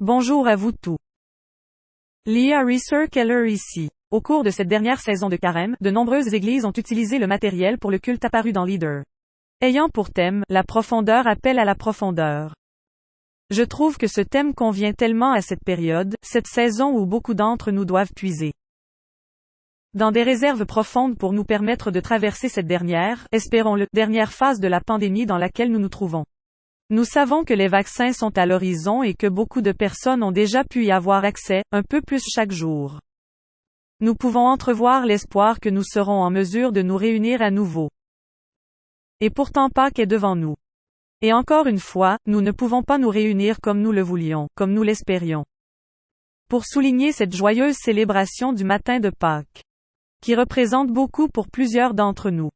Bonjour à vous tous. Leah Reeser-Keller ici. Au cours de cette dernière saison de Carême, de nombreuses églises ont utilisé le matériel pour le culte apparu dans Leader, ayant pour thème « La profondeur appelle à la profondeur ». Je trouve que ce thème convient tellement à cette période, cette saison où beaucoup d'entre nous doivent puiser dans des réserves profondes pour nous permettre de traverser cette dernière, espérons-le, dernière phase de la pandémie dans laquelle nous nous trouvons. Nous savons que les vaccins sont à l'horizon et que beaucoup de personnes ont déjà pu y avoir accès, un peu plus chaque jour. Nous pouvons entrevoir l'espoir que nous serons en mesure de nous réunir à nouveau. Et pourtant Pâques est devant nous. Et encore une fois, nous ne pouvons pas nous réunir comme nous le voulions, comme nous l'espérions. Pour souligner cette joyeuse célébration du matin de Pâques, qui représente beaucoup pour plusieurs d'entre nous.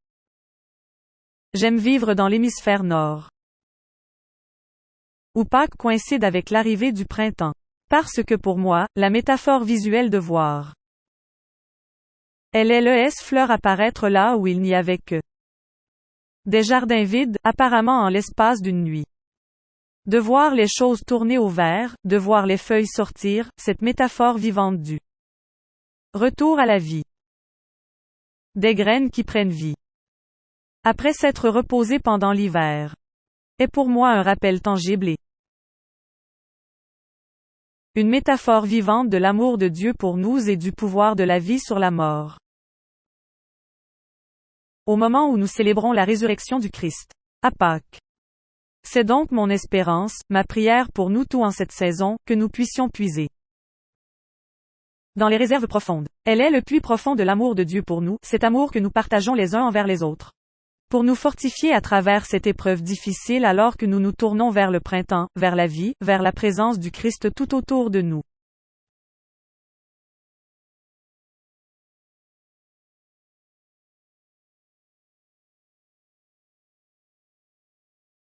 J'aime vivre dans l'hémisphère nord, où Pâques coïncide avec l'arrivée du printemps. Parce que pour moi, la métaphore visuelle de voir fleurs apparaître là où il n'y avait que des jardins vides, apparemment en l'espace d'une nuit. De voir les choses tourner au vert, de voir les feuilles sortir, cette métaphore vivante du retour à la vie. Des graines qui prennent vie après s'être reposées pendant l'hiver, est pour moi un rappel tangible et une métaphore vivante de l'amour de Dieu pour nous et du pouvoir de la vie sur la mort. Au moment où nous célébrons la résurrection du Christ, à Pâques. C'est donc mon espérance, ma prière pour nous tous en cette saison, que nous puissions puiser dans les réserves profondes. Elle est le puits profond de l'amour de Dieu pour nous, cet amour que nous partageons les uns envers les autres. Pour nous fortifier à travers cette épreuve difficile alors que nous nous tournons vers le printemps, vers la vie, vers la présence du Christ tout autour de nous.